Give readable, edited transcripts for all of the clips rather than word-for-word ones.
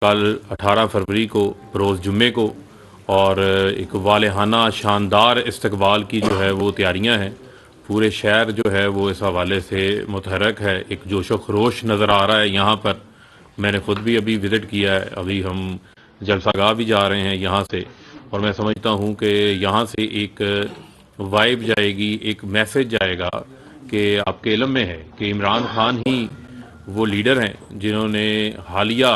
कल 18 फरवरी को रोज़ जुम्मे को और एक वालेहाना शानदार इस्तकबाल की जो है वो तैयारियां हैं। पूरे शहर जो है वो इस हवाले से मुतहरक है, एक जोशो खरोश नज़र आ रहा है यहाँ पर। मैंने ख़ुद भी अभी विज़िट किया है, अभी हम जलसागाह भी जा रहे हैं यहाँ से, और मैं समझता हूँ कि यहाँ से एक वाइब जाएगी, एक मैसेज जाएगा कि आपके इल्म में है कि इमरान खान ही वो लीडर हैं जिन्होंने हालिया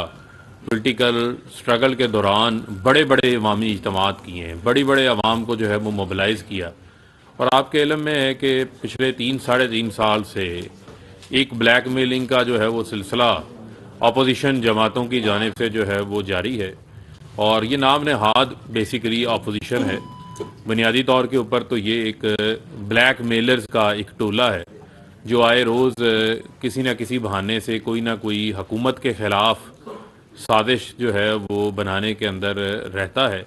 पॉलिटिकल स्ट्रगल के दौरान बड़े बड़े अवामी इज्तिमात किए हैं, बड़ी बड़े अवाम को जो है वो मोबिलाइज़ किया। और आपके इल्म में है कि पिछले 3-3.5 साल से एक ब्लैक मेलिंग का जो है वो सिलसिला अपोजिशन जमातों की जानिब से जो है वो जारी है, और ये नाम नहाद बेसिकली अपोजिशन है। बुनियादी तौर के ऊपर तो ये एक ब्लैक मेलर्स का एक टोला है जो आए रोज़ किसी न किसी बहाने से कोई ना कोई हुकूमत के ख़िलाफ़ साजिश जो है वो बनाने के अंदर रहता है।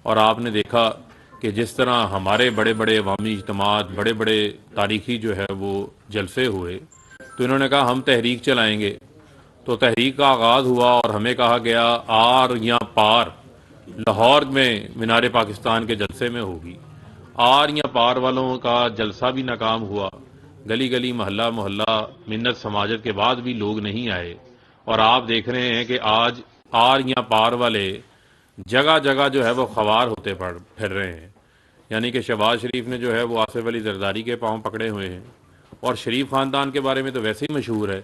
और आपने देखा कि जिस तरह हमारे बड़े बड़े अवामी इज्तिमात, बड़े बड़े तारीखी जो है वो जलसे हुए, तो इन्होंने कहा हम तहरीक चलाएंगे। तो तहरीक का आगाज़ हुआ और हमें कहा गया आर या पार लाहौर में मीनार पाकिस्तान के जलसे में होगी। आर या पार वालों का जलसा भी नाकाम हुआ, गली गली महल्ला मोहल्ला मिन्नत समाजत के बाद भी लोग नहीं आए। और आप देख रहे हैं कि आज आर या पार वाले जगह जगह जो है वो खवार होते फिर रहे हैं। यानी कि शहबाज शरीफ ने जो है वो आसिफ अली जरदारी के पांव पकड़े हुए हैं। और शरीफ ख़ानदान के बारे में तो वैसे ही मशहूर है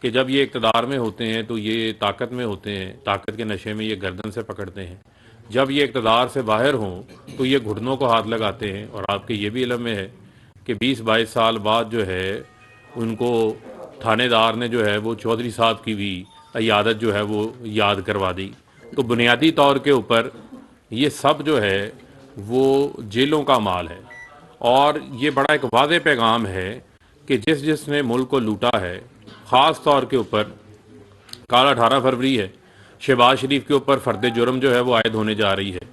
कि जब ये इक़्तिदार में होते हैं तो ये ताकत में होते हैं, ताकत के नशे में ये गर्दन से पकड़ते हैं। जब ये इक़्तिदार से बाहर हों तो ये घुटनों को हाथ लगाते हैं। और आपके ये भी इल्म में है कि 20-22 साल बाद जो है उनको थानेदार ने जो है वो चौधरी साहब की भी इयादत जो है वो याद करवा दी। तो बुनियादी तौर के ऊपर ये सब जो है वो जेलों का माल है। और ये बड़ा एक वाज़े पैगाम है कि जिसने मुल्क को लूटा है, ख़ास तौर के ऊपर कल 18 फरवरी है, शहबाज शरीफ के ऊपर फ़र्द जुर्म जो है वो आयद होने जा रही है।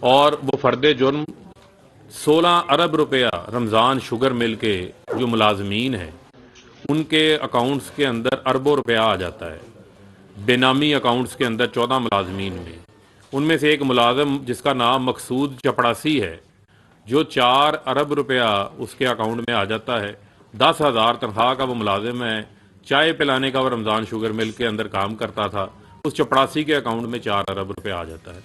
और वो फ़र्द जुर्म 16 अरब रुपया रमज़ान शुगर मिल के जो मुलाजमीन हैं उनके अकाउंट्स के अंदर अरबों रुपया आ जाता है। बेनामी अकाउंट्स के अंदर 14 मुलाजमीन में, उनमें से एक मुलाजम जिसका नाम मकसूद चपड़ासी है, जो 4 अरब रुपया उसके अकाउंट में आ जाता है। 10,000 तनख्वाह का वो मुलाजिम है, चाय पिलाने का वो रमज़ान शुगर मिल के अंदर काम करता था, उस चपड़ासी के अकाउंट में 4 अरब रुपया आ जाता है।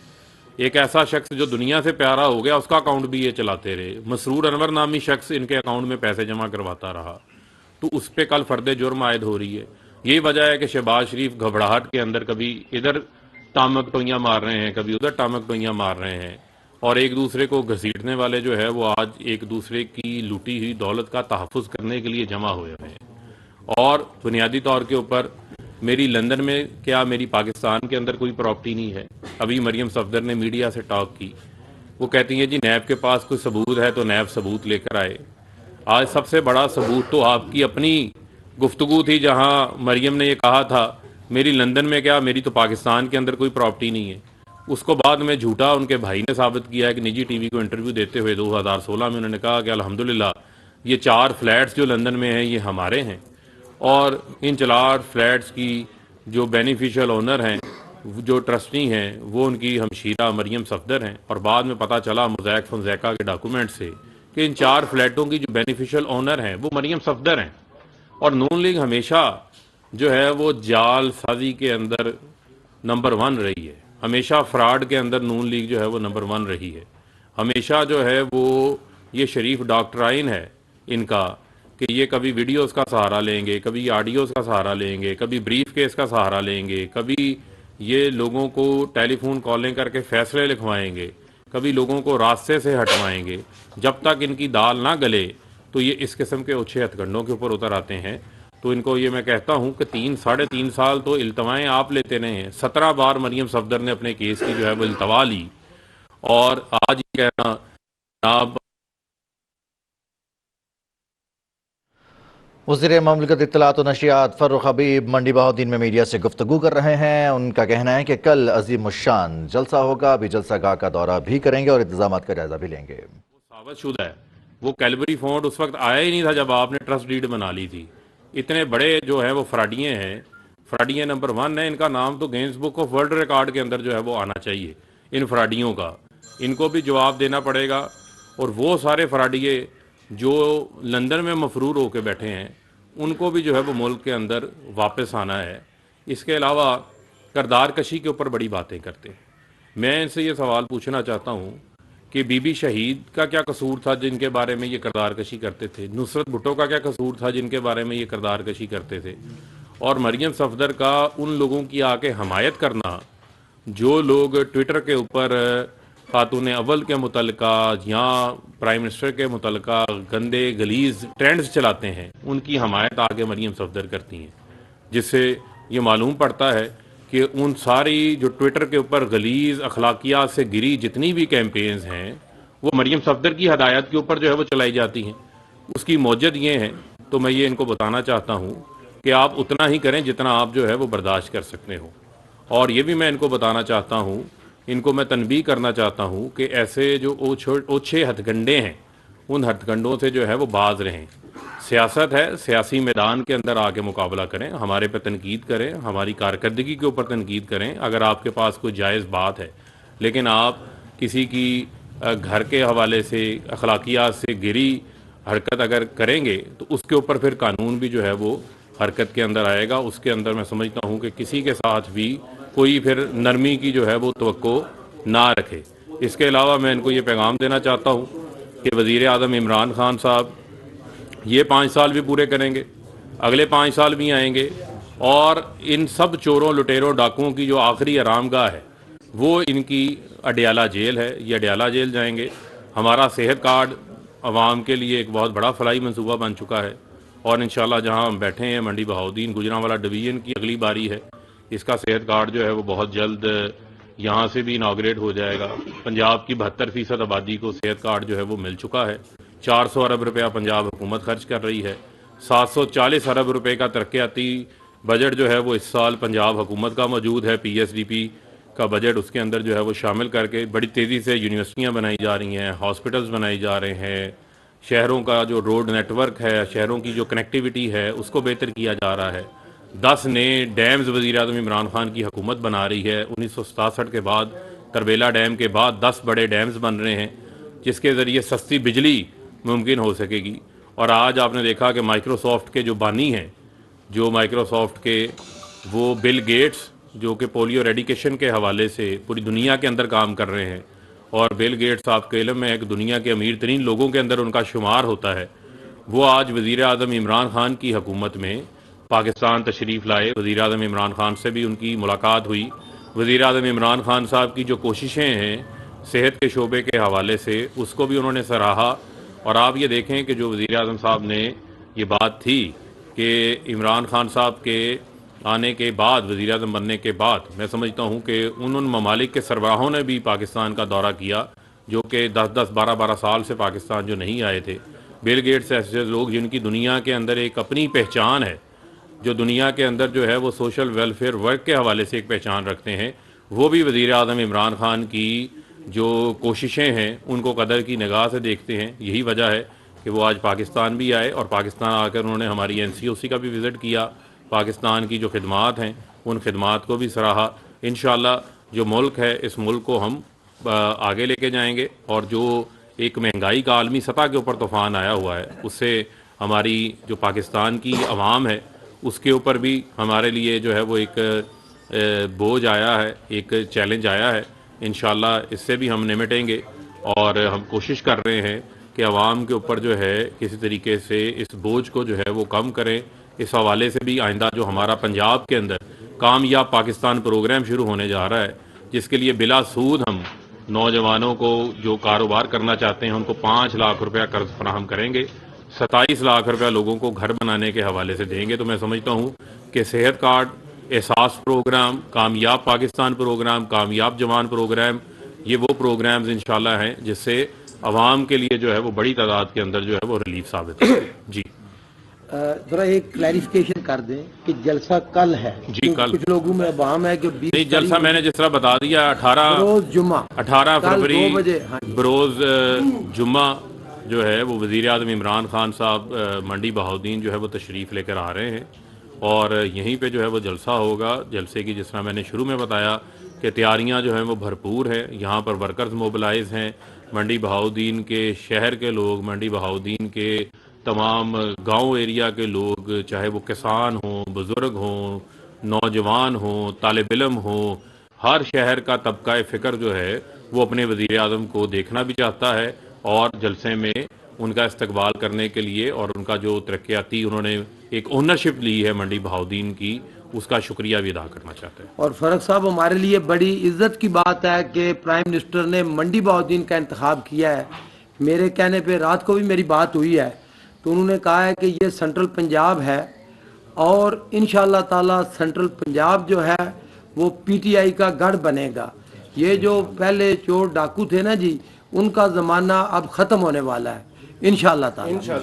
एक ऐसा शख्स जो दुनिया से प्यारा हो गया उसका अकाउंट भी ये चलाते रहे। मसरूर अनवर नामी शख्स इनके अकाउंट में पैसे जमा करवाता रहा, तो उस पर कल फ़र्द जुर्म आयद हो रही है। यही वजह है कि शहबाज शरीफ घबराहट के अंदर कभी इधर टामक टोइयाँ मार रहे हैं, कभी उधर टामक टोइयाँ मार रहे हैं, और एक दूसरे को घसीटने वाले जो है वो आज एक दूसरे की लूटी हुई दौलत का तहफ़्फ़ुज़ करने के लिए जमा हुए हैं। और बुनियादी तौर के ऊपर मेरी लंदन में क्या मेरी पाकिस्तान के अंदर कोई प्रॉपर्टी नहीं है? अभी मरियम सफदर ने मीडिया से टॉक की, वो कहती हैं जी नैब के पास कोई सबूत है तो नैब सबूत लेकर आए। आज सबसे बड़ा सबूत तो आपकी अपनी गुफ्तगू थी, जहां मरियम ने ये कहा था मेरी लंदन में क्या, मेरी तो पाकिस्तान के अंदर कोई प्रॉपर्टी नहीं है। उसको बाद में झूठा उनके भाई ने साबित किया है कि निजी टीवी को इंटरव्यू देते हुए 2016 में उन्होंने कहा कि अल्हम्दुलिल्लाह ये 4 फ्लैट्स जो लंदन में हैं ये हमारे हैं, और इन 4 फ्लैट्स की जो बेनिफिशियल ओनर हैं, जो ट्रस्टी हैं, वो उनकी हमशीरा मरियम सफदर हैं। और बाद में पता चला मोज़ैक फ़ोनज़ैका के डॉक्यूमेंट से कि इन 4 फ्लैटों की जो बेनिफिशियल ओनर हैं वो मरियम सफदर हैं। और नून लीग हमेशा जो है वो जाल साजी के अंदर नंबर 1 रही है, हमेशा फ्रॉड के अंदर नून लीग जो है वो नंबर 1 रही है। हमेशा जो है वो ये शरीफ डॉक्ट्राइन है इनका कि ये कभी वीडियोस का सहारा लेंगे, कभी ऑडियोस का सहारा लेंगे, कभी ब्रीफ केस का सहारा लेंगे, कभी ये लोगों को टेलीफोन कॉलिंग करके फैसले लिखवाएंगे, कभी लोगों को रास्ते से हटवाएंगे। जब तक इनकी दाल ना गले तो ये इस किस्म के ओछे हथकंडों के ऊपर उतर आते हैं। तो इनको ये मैं कहता हूँ कि 3-3.5 साल तो इल्तवाएं आप लेते रहे हैं। 17 बार मरियम सफदर ने अपने केस की जो है वो इल्तवा ली, और आज ये कहना आप वज़ीर ममलिकत इत्तलात व नशियात फ़र्रुख हबीब मंडी बहाउद्दीन में मीडिया से गुफ्तगू कर रहे हैं। उनका कहना है कि कल अज़ीमुश्शान जलसा होगा, अभी जलसागाह का दौरा भी करेंगे और इंतजाम का जायजा भी लेंगे। साबित शुदा है, वो कैलबरी फॉन्ट उस वक्त आया ही नहीं था जब आपने ट्रस्ट डीड बना ली थी। इतने बड़े जो है वो फ्राडिये हैं, फ्राडिया नंबर 1 है, इनका नाम तो Guinness book of world record के अंदर जो है वो आना चाहिए। इन फ्राडियों का इनको भी जवाब देना पड़ेगा, और वो सारे फ्राडिये जो लंदन में मफरूर होकर बैठे हैं उनको भी जो है वो मुल्क के अंदर वापस आना है। इसके अलावा करदार कशी के ऊपर बड़ी बातें करते हैं। मैं इनसे ये सवाल पूछना चाहता हूँ कि बीबी शहीद का क्या कसूर था जिनके बारे में ये करदार कशी करते थे, नुसरत भुट्टो का क्या कसूर था जिनके बारे में ये करदार कशी करते थे, और मरियम सफदर का उन लोगों की आके हमायत करना जो लोग ट्विटर के ऊपर खातून अव्वल के मुतलका या प्राइम मिनिस्टर के मुतलका गंदे गलीज ट्रेंड्स चलाते हैं, उनकी हमायत आगे मरियम सफदर करती हैं, जिससे ये मालूम पड़ता है कि उन सारी जो ट्विटर के ऊपर गलीज अखलाकियात से गिरी जितनी भी कैंपेन्स हैं वो मरियम सफदर की हदायत के ऊपर जो है वो चलाई जाती हैं। उसकी मौजद ये है, तो मैं ये इनको बताना चाहता हूँ कि आप उतना ही करें जितना आप जो है वो बर्दाश्त कर सकते हो। और ये भी मैं इनको बताना चाहता हूँ, इनको मैं तनबीह करना चाहता हूँ कि ऐसे जो ओछे हथकंडे हैं उन हथकंडों से जो है वो बाज रहें। सियासत है, सियासी मैदान के अंदर आके मुकाबला करें, हमारे पे तनकीद करें, हमारी कारकर्दगी के ऊपर तनकीद करें अगर आपके पास कोई जायज़ बात है, लेकिन आप किसी की घर के हवाले से अखलाकियात से गिरी हरकत अगर करेंगे तो उसके ऊपर फिर कानून भी जो है वो हरकत के अंदर आएगा। उसके अंदर मैं समझता हूँ कि किसी के साथ भी कोई फिर नरमी की जो है वो तवक्को ना रखे। इसके अलावा मैं इनको ये पैगाम देना चाहता हूँ कि वज़ीर आज़म इमरान खान साहब ये 5 साल भी पूरे करेंगे, अगले 5 साल भी आएंगे, और इन सब चोरों लुटेरों डाकुओं की जो आखिरी आरामगाह है वो इनकी अडयाला जेल है, ये अडयाला जेल जाएंगे। हमारा सेहत कार्ड आवाम के लिए एक बहुत बड़ा फलाई मंसूबा बन चुका है, और इंशाल्लाह जहां हम बैठे हैं मंडी बहाउद्दीन गुजरांवाला डिवीज़न की अगली बारी है, इसका सेहत कार्ड जो है वो बहुत जल्द यहाँ से भी इनाग्रेट हो जाएगा। पंजाब की 72% आबादी को सेहत कार्ड जो है वो मिल चुका है। 400 अरब रुपया पंजाब हुकूमत खर्च कर रही है। 740 अरब रुपए का तरक्याती बजट जो है वो इस साल पंजाब हुकूमत का मौजूद है। PSDP का बजट उसके अंदर जो है वो शामिल करके बड़ी तेज़ी से यूनिवर्सिटियाँ बनाई जा रही हैं, हॉस्पिटल्स बनाए जा रहे हैं, शहरों का जो रोड नेटवर्क है, शहरों की जो कनेक्टिविटी है उसको बेहतर किया जा रहा है। 10 नए डैम्स वज़ीर आज़म इमरान खान की हुकूमत बना रही है। 1967 के बाद तरबेला डैम के बाद 10 बड़े डैम्स बन रहे हैं जिसके ज़रिए सस्ती बिजली मुमकिन हो सकेगी। और आज आपने देखा कि माइक्रोसॉफ्ट के जो बानी हैं, जो माइक्रोसॉफ्ट के वो बिल गेट्स जो कि पोलियो रेडिकेशन के हवाले से पूरी दुनिया के अंदर काम कर रहे हैं, और बिल गेट्स आपके इल्म में एक दुनिया के अमीर तरीन लोगों के अंदर उनका शुमार होता है, वो आज वज़ीर आज़म इमरान खान की हुकूमत में पाकिस्तान तशरीफ़ लाए। वज़ीर आज़म इमरान खान से भी उनकी मुलाकात हुई। वज़ीर आज़म इमरान खान साहब की जो कोशिशें हैं सेहत के शोबे के हवाले से उसको भी उन्होंने सराहा। और आप ये देखें कि जो वज़ीर आज़म साहब ने ये बात थी कि इमरान खान साहब के आने के बाद, वज़ीर आज़म बनने के बाद, मैं समझता हूँ कि उन ममालिक के सरबराहों ने भी पाकिस्तान का दौरा किया जो कि 10-10, 12-12 साल से पाकिस्तान जो नहीं आए थे। बिल गेट्स ऐसे लोग जिनकी दुनिया के अंदर एक अपनी पहचान है, जो दुनिया के अंदर जो है वो सोशल वेलफेयर वर्क के हवाले से एक पहचान रखते हैं, वो भी वज़ीर आज़म इमरान खान की जो कोशिशें हैं उनको कदर की निगाह से देखते हैं। यही वजह है कि वो आज पाकिस्तान भी आए, और पाकिस्तान आकर उन्होंने हमारी NCOC का भी विज़िट किया, पाकिस्तान की जो खिदमात हैं उन खिदमात को भी सराहा। इंशाअल्लाह जो मुल्क है इस मुल्क को हम आगे लेके जाएंगे, और जो एक महंगाई का आलमी सतह के ऊपर तूफ़ान आया हुआ है उससे हमारी जो पाकिस्तान की आवाम है उसके ऊपर भी हमारे लिए जो है वो एक बोझ आया है, एक चैलेंज आया है। इंशाअल्लाह इससे भी हम निपटेंगे, और हम कोशिश कर रहे हैं कि आवाम के ऊपर जो है किसी तरीके से इस बोझ को जो है वो कम करें। इस हवाले से भी आइंदा जो हमारा पंजाब के अंदर कामयाब पाकिस्तान प्रोग्राम शुरू होने जा रहा है, जिसके लिए बिला सूद हम नौजवानों को जो कारोबार करना चाहते हैं उनको 5 लाख रुपया कर्ज फराहम करेंगे, 27 लाख रुपया लोगों को घर बनाने के हवाले से देंगे। तो मैं समझता हूँ कि सेहत कार्ड, एहसास प्रोग्राम, कामयाब पाकिस्तान प्रोग्राम, कामयाब जवान प्रोग्राम, ये वो प्रोग्राम्स इंशाल्लाह हैं जिससे आवाम के लिए जो है वो बड़ी तादाद के अंदर जो है वो रिलीफ साबित है। जी जरा एक क्लैरिफिकेशन कर दें कि जलसा कल है जी, कल कुछ लोगों में वहम है कि 20 नहीं, जलसा मैंने जिस तरह बता दिया 18 फरवरी 2 बजे बरोज जुम्मा जो है वो वज़ीर आज़म इमरान खान साहब मंडी बहाउद्दीन जो है वो तशरीफ़ लेकर आ रहे हैं, اور یہیں پہ جو ہے وہ جلسہ ہوگا. جلسے کی جس طرح میں نے شروع میں بتایا کہ تیاریاں جو ہیں وہ بھرپور ہیں. یہاں پر ورکرز موبلائز ہیں, منڈی بہاؤالدین کے شہر کے لوگ, منڈی بہاؤالدین کے تمام گاؤں ایریا کے لوگ, چاہے وہ کسان ہوں, بزرگ ہوں, نوجوان ہوں, طالب علم ہوں, ہر شہر کا طبقہ فکر جو ہے وہ اپنے وزیر اعظم کو دیکھنا بھی چاہتا ہے اور جلسے میں ان کا استقبال کرنے کے لیے اور ان کا جو ترقیاتی انہوں نے ایک اونرشپ لی ہے منڈی بہاؤالدین کی, اس کا شکریہ بھی ادا کرنا چاہتے ہیں. اور فرق صاحب, ہمارے لیے بڑی عزت کی بات ہے کہ پرائم منسٹر نے منڈی بہاؤالدین کا انتخاب کیا ہے. میرے کہنے پہ رات کو بھی میری بات ہوئی ہے تو انہوں نے کہا ہے کہ یہ سینٹرل پنجاب ہے اور انشاءاللہ تعالی سینٹرل پنجاب جو ہے وہ پی ٹی آئی کا گڑھ بنے گا. یہ جو پہلے چور ڈاکو تھے نا جی, ان کا زمانہ اب ختم ہونے والا ہے انشاءاللہ تعالی. سب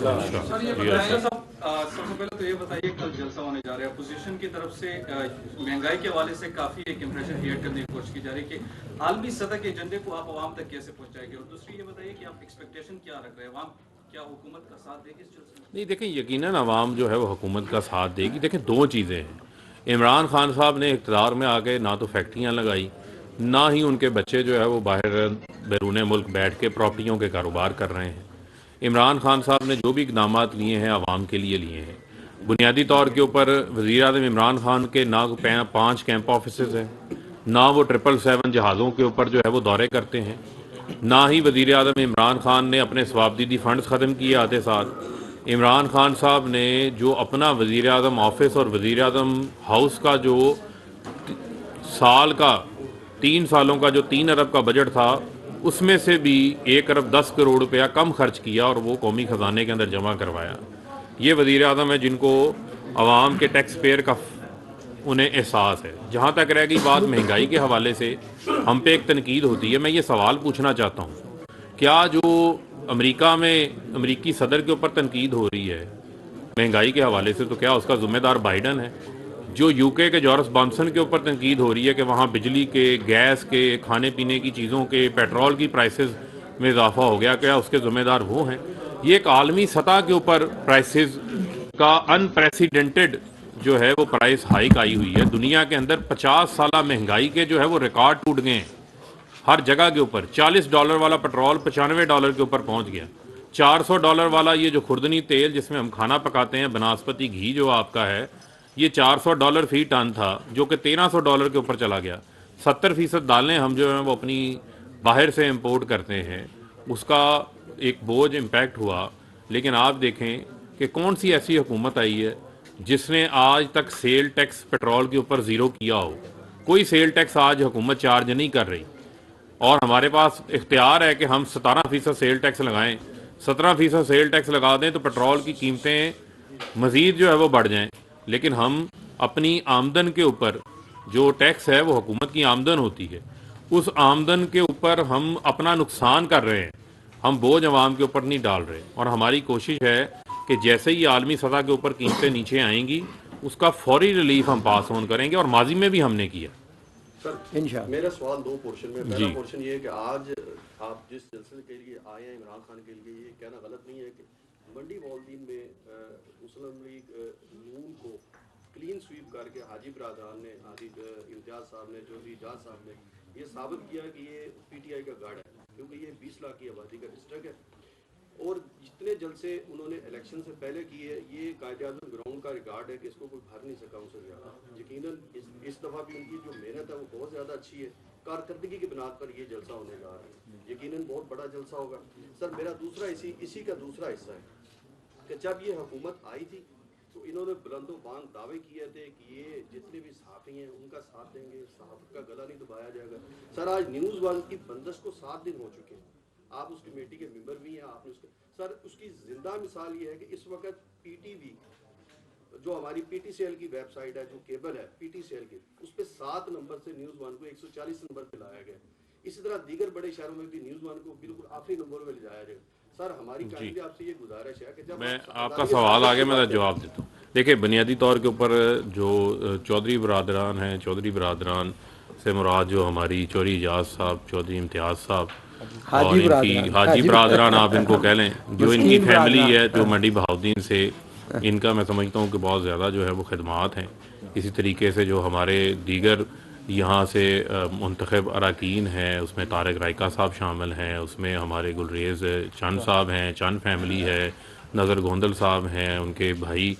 سے پہلے تو یہ بتائیے کل جلسہ ہونے جا رہا ہے, اپوزیشن کی طرف سے مہنگائی کے حوالے سے کافی ایک امپریشن کریٹ کرنے کی کوشش کی جا رہی ہے کہ عالمی سطح کے ایجنڈے کو آپ عوام تک کیسے پہنچائیں گے, اور دوسری یہ بتائیے کہ آپ ایکسپیکٹیشن کیا رکھ رہے ہیں, عوام کیا حکومت کا ساتھ دے گی اس جلسے میں؟ نہیں دیکھیں, یقیناً عوام جو ہے وہ حکومت کا ساتھ دے گی. دیکھیں دو چیزیں ہیں. عمران خان صاحب نے اقتدار میں آ کے نہ تو فیکٹریاں لگائی, نہ ہی ان کے بچے جو ہے وہ باہر بیرون ملک بیٹھ کے پراپرٹیوں کے کاروبار کر رہے ہیں. عمران خان صاحب نے جو بھی اقدامات لیے ہیں عوام کے لیے لیے ہیں. بنیادی طور کے اوپر وزیر اعظم عمران خان کے نہ 5 کیمپ آفیسز ہیں, نہ وہ 777 جہازوں کے اوپر جو ہے وہ دورے کرتے ہیں, نہ ہی وزیر اعظم عمران خان نے اپنے ثوابدیدی فنڈز ختم کیے آتے ساتھ. عمران خان صاحب نے جو اپنا وزیر اعظم آفس اور وزیر اعظم ہاؤس کا جو سال کا 3 سالوں کا جو 3 ارب کا بجٹ تھا, اس میں سے بھی 1 ارب 10 کروڑ روپیہ کم خرچ کیا اور وہ قومی خزانے کے اندر جمع کروایا. یہ وزیر اعظم ہے جن کو عوام کے ٹیکس پیئر کا انہیں احساس ہے. جہاں تک رہ گئی بات مہنگائی کے حوالے سے, ہم پہ ایک تنقید ہوتی ہے. میں یہ سوال پوچھنا چاہتا ہوں, کیا جو امریکہ میں امریکی صدر کے اوپر تنقید ہو رہی ہے مہنگائی کے حوالے سے, تو کیا اس کا ذمہ دار بائیڈن ہے؟ جو یو کے جورس بانسن کے اوپر تنقید ہو رہی ہے کہ وہاں بجلی کے, گیس کے, کھانے پینے کی چیزوں کے, پیٹرول کی پرائسز میں اضافہ ہو گیا, کیا اس کے ذمہ دار وہ ہیں؟ یہ ایک عالمی سطح کے اوپر پرائسز کا انپریسیڈنٹڈ جو ہے وہ پرائس ہائیک آئی ہوئی ہے. دنیا کے اندر 50 سالہ مہنگائی کے جو ہے وہ ریکارڈ ٹوٹ گئے ہیں ہر جگہ کے اوپر. $40 والا پیٹرول $95 کے اوپر پہنچ گیا. $400 والا یہ جو خوردنی تیل جس میں ہم کھانا پکاتے ہیں, بناسپتی گھی جو آپ کا ہے, یہ $400 فی ٹن تھا جو کہ $1300 کے اوپر چلا گیا. 70% دالیں ہم جو ہیں وہ اپنی باہر سے امپورٹ کرتے ہیں, اس کا ایک بوجھ امپیکٹ ہوا. لیکن آپ دیکھیں کہ کون سی ایسی حکومت آئی ہے جس نے آج تک سیل ٹیکس پیٹرول کے اوپر زیرو کیا ہو. کوئی سیل ٹیکس آج حکومت چارج نہیں کر رہی, اور ہمارے پاس اختیار ہے کہ ہم 17% سیل ٹیکس لگائیں, 17% سیل ٹیکس لگا دیں تو پیٹرول کی قیمتیں مزید جو ہے وہ بڑھ جائیں. لیکن ہم اپنی آمدن کے اوپر جو ٹیکس ہے وہ حکومت کی آمدن ہوتی ہے, اس آمدن کے اوپر ہم اپنا نقصان کر رہے ہیں, ہم بوجھ عوام کے اوپر نہیں ڈال رہے. اور ہماری کوشش ہے کہ جیسے ہی عالمی سطح کے اوپر قیمتیں نیچے آئیں گی اس کا فوری ریلیف ہم پاس آن کریں گے, اور ماضی میں بھی ہم نے کیا. سر میرا سوال 2 پورشن میں. پہلا پورشن یہ ہے کہ آج آپ جس جلسے کے لیے آئے ہیں عمران خان کے لیے, یہ کہنا غلط نہیں ہے کہ منڈی بہاؤالدین میں مسلم لیگ نون کو کلین سویپ کر کے حاجی برادران نے, حاجی امتیاز صاحب نے, چودھری اعجاز صاحب نے یہ ثابت کیا کہ یہ پی ٹی آئی کا گڑھ ہے, کیونکہ یہ 20 لاکھ کی آبادی کا ڈسٹرکٹ ہے. اور جتنے جلسے انہوں نے الیکشن سے پہلے کیے, یہ قائد اعظم گراؤنڈ کا ریکارڈ ہے کہ اس کو کوئی بھر نہیں سکا ان سے زیادہ. یقیناً اس دفعہ بھی ان کی جو محنت ہے وہ بہت زیادہ اچھی ہے. کارکردگی کی بنیاد پر یہ جلسہ ہونے جا رہا ہے, یقیناً بہت بڑا جلسہ ہوگا. سر میرا دوسرا اسی کا دوسرا حصہ ہے کہ جب یہ حکومت آئی تھی تو انہوں نے بلند و بان دعوے کیے تھے کہ یہ جتنے بھی صحافی ہیں ان کا ساتھ دیں گے, صحافت کا گلا نہیں دبایا جائے گا. سر آج نیوز 1 کی بندش کو 7 دن ہو چکے ہیں, آپ اس کمیٹی کے ممبر بھی ہیں, آپ نے سر اس کی زندہ مثال یہ ہے کہ اس وقت پی ٹی وی جو ہماری پی ٹی سی ایل کی ویب سائٹ ہے, جو کیبل ہے پی ٹی سی ایل کی, اس پہ 7 نمبر سے نیوز 1 کو 140 نمبر پہ لایا گیا. اسی طرح دیگر بڑے شہروں میں بھی نیوز 1 کو بالکل آخری نمبر پہ لے جایا جائے. سر ہماری کائنڈلی آپ سے یہ گزارش ہے کہ جب میں آپ کا سوال آگے میں جواب دیتا ہوں. دیکھیں بنیادی طور کے اوپر جو چودھری برادران ہیں, چودھری برادران سے مراد جو ہماری چودھری اعجاز صاحب, چودھری امتیاز صاحب اور ان کی حاجی برادران آپ ان کو کہہ لیں, جو ان کی فیملی ہے جو منڈی بہاؤالدین سے ان کا میں سمجھتا ہوں کہ بہت زیادہ جو ہے وہ خدمات ہیں. اسی طریقے سے جو ہمارے دیگر یہاں سے منتخب اراکین ہیں، اس میں طارق رائکا صاحب شامل ہیں، اس میں ہمارے گلریز چند صاحب ہیں، چند فیملی ہے، نظر گوندل صاحب ہیں، ان کے بھائی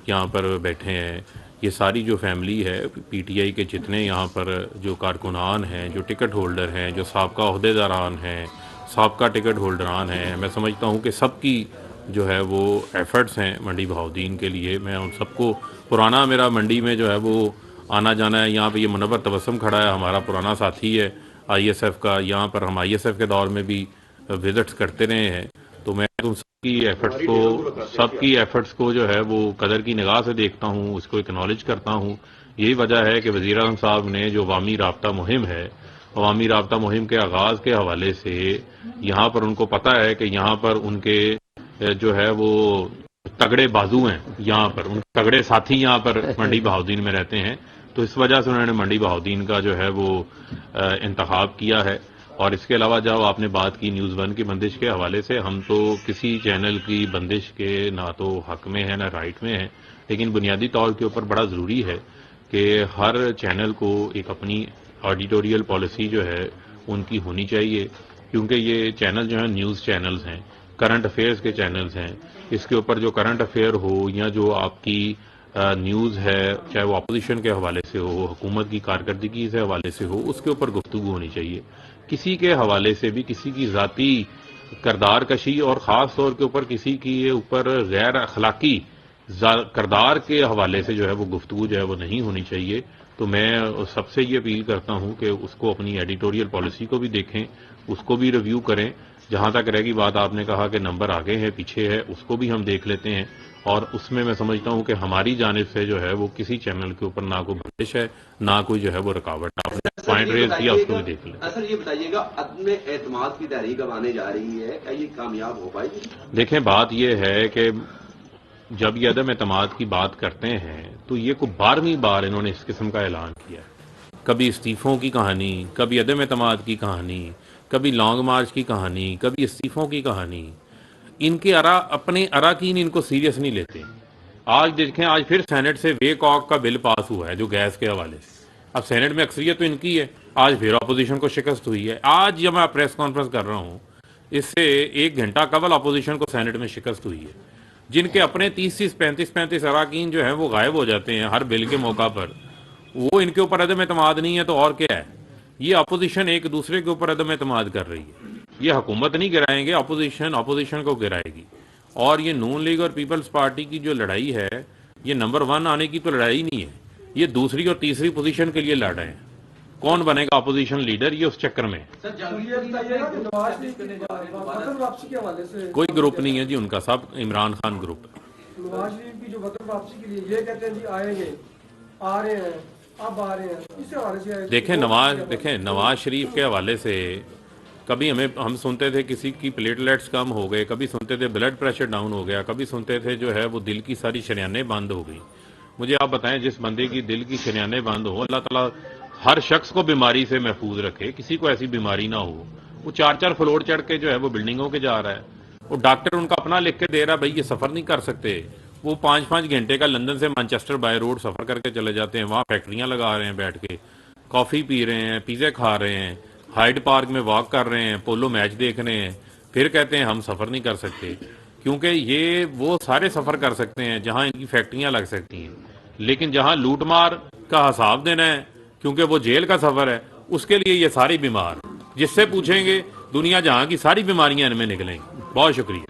یہاں پر بیٹھے ہیں. یہ ساری جو فیملی ہے پی ٹی آئی کے جتنے یہاں پر جو کارکنان ہیں، جو ٹکٹ ہولڈر ہیں، جو سابقہ عہدیداران ہیں، سابقہ ٹکٹ ہولڈران ہیں، میں سمجھتا ہوں کہ سب کی جو ہے وہ ایفرٹس ہیں منڈی بہاؤالدین کے لیے. میں ان سب کو، پرانا میرا منڈی میں جو ہے وہ آنا جانا ہے. یہاں پہ یہ منور تبسم کھڑا ہے، ہمارا پرانا ساتھی ہے آئی ایس ایف کا. یہاں پر ہم آئی ایس ایف کے دور میں بھی وزٹس کرتے رہے ہیں. تو میں ان سب کی ایفرٹس کو جو ہے وہ قدر کی نگاہ سے دیکھتا ہوں، اس کو اکنالج کرتا ہوں. یہی وجہ ہے کہ وزیر اعظم صاحب نے جو عوامی رابطہ مہم ہے، عوامی رابطہ مہم کے آغاز کے حوالے سے یہاں پر ان کو پتہ ہے کہ یہاں پر ان کے جو ہے وہ تگڑے بازو ہیں، یہاں پر ان تگڑے ساتھی یہاں پر منڈی بہاؤالدین میں رہتے ہیں. تو اس وجہ سے انہوں نے منڈی بہاؤالدین کا جو ہے وہ انتخاب کیا ہے. اور اس کے علاوہ جب آپ نے بات کی نیوز ون کی بندش کے حوالے سے، ہم تو کسی چینل کی بندش کے نہ تو حق میں ہیں نہ رائٹ میں ہیں، لیکن بنیادی طور کے اوپر بڑا ضروری ہے کہ ہر چینل کو ایک اپنی ایڈیٹوریل پالیسی جو ہے ان کی ہونی چاہیے. کیونکہ یہ چینل جو ہیں نیوز چینلز ہیں، کرنٹ افیئرز کے چینلز ہیں. اس کے اوپر جو کرنٹ افیئر ہو یا جو آپ کی نیوز ہے، چاہے وہ اپوزیشن کے حوالے سے ہو، حکومت کی کارکردگی سے حوالے سے ہو، اس کے اوپر گفتگو ہونی چاہیے. کسی کے حوالے سے بھی کسی کی ذاتی کردار کشی اور خاص طور کے اوپر کسی کی اوپر غیر اخلاقی کردار کے حوالے سے جو ہے وہ گفتگو جو ہے وہ نہیں ہونی چاہیے. تو میں سب سے یہ اپیل کرتا ہوں کہ اس کو اپنی ایڈیٹوریل پالیسی کو بھی دیکھیں، اس کو بھی ریویو کریں. جہاں تک رہ گئی بات، آپ نے کہا کہ نمبر آگے ہے پیچھے ہے، اس کو بھی ہم دیکھ لیتے ہیں. اور اس میں سمجھتا ہوں کہ ہماری جانب سے جو ہے وہ کسی چینل کے اوپر نہ کوئی بندش ہے، نہ کوئی جو ہے وہ رکاوٹ. آپ نے پوائنٹ ریز کیا، اس کو بھی دیکھ لیں. سر یہ بتائیے گا، عدم اعتماد کی تحریک اب آنے جا رہی ہے، کیا یہ کامیاب ہو پائے گی؟ دیکھیں، بات یہ ہے کہ جب یہ عدم اعتماد کی بات کرتے ہیں تو یہ کو 12ویں بار انہوں نے اس قسم کا اعلان کیا. کبھی استعفوں کی کہانی، کبھی عدم اعتماد کی کہانی، کبھی لانگ مارچ کی کہانی، کبھی استعفوں کی کہانی. ان کے اپنے اراکین ان کو سیریس نہیں لیتے. آج دیکھیں، آج پھر سینٹ سے ویک آف کا بل پاس ہوا ہے جو گیس کے حوالے سے. اب سینٹ میں اکثریت تو ان کی ہے، آج پھر اپوزیشن کو شکست ہوئی ہے. آج جب میں پریس کانفرنس کر رہا ہوں، اس سے 1 گھنٹہ قبل اپوزیشن کو سینٹ میں شکست ہوئی ہے. جن کے اپنے 30-35 اراکین جو ہیں وہ غائب ہو جاتے ہیں ہر بل کے موقع پر، وہ ان کے اوپر عدم اعتماد نہیں ہے تو اور کیا ہے؟ یہ اپوزیشن ایک دوسرے کے اوپر عدم اعتماد کر رہی ہے. یہ حکومت نہیں گرائیں گے، اپوزیشن کو گرائے گی. اور یہ نون لیگ اور پیپلز پارٹی کی جو لڑائی ہے، یہ نمبر 1 آنے کی تو لڑائی نہیں ہے، یہ دوسری اور تیسری پوزیشن کے لیے لڑ رہے ہیں. کون بنے گا اپوزیشن لیڈر، یہ اس چکر میں. کوئی گروپ نہیں ہے جی ان کا، سب عمران خان گروپ ہے. نواز شریف کی جو وطن واپسی کے لیے یہ کہتے ہیں جی آئیں گے، آ رہے ہیں، اب آ رہے ہیں، اس حوالے سے دیکھیں نواز شریف کے حوالے سے کبھی ہم سنتے تھے کسی کی پلیٹلیٹس کم ہو گئے، کبھی سنتے تھے بلڈ پریشر ڈاؤن ہو گیا، کبھی سنتے تھے جو ہے وہ دل کی ساری شریانیں بند ہو گئی. مجھے آپ بتائیں، جس بندے کی دل کی شریانیں بند ہو، اللہ تعالیٰ ہر شخص کو بیماری سے محفوظ رکھے، کسی کو ایسی بیماری نہ ہو. وہ 4 فلور چڑھ کے جو ہے وہ بلڈنگوں کے جا رہا ہے. وہ ڈاکٹر ان کا اپنا لکھ کے دے رہا ہے بھائی یہ سفر نہیں کر سکتے. وہ 5 گھنٹے کا لندن سے مانچسٹر بائی روڈ سفر کر کے چلے جاتے ہیں، وہاں فیکٹریاں لگا رہے ہیں بیٹھ کے، کافی پی رہے ہیں، پیزے کھا رہے ہیں، ہائیڈ پارک میں واک کر رہے ہیں، پولو میچ دیکھ رہے ہیں. پھر کہتے ہیں ہم سفر نہیں کر سکتے. کیونکہ یہ وہ سارے سفر کر سکتے ہیں جہاں ان کی فیکٹریاں لگ سکتی ہیں، لیکن جہاں لوٹ مار کا حساب دینا ہے کیونکہ وہ جیل کا سفر ہے، اس کے لیے یہ ساری بیمار. جس سے پوچھیں گے دنیا جہاں کی ساری بیماریاں ان میں نکلیں گی. بہت شکریہ.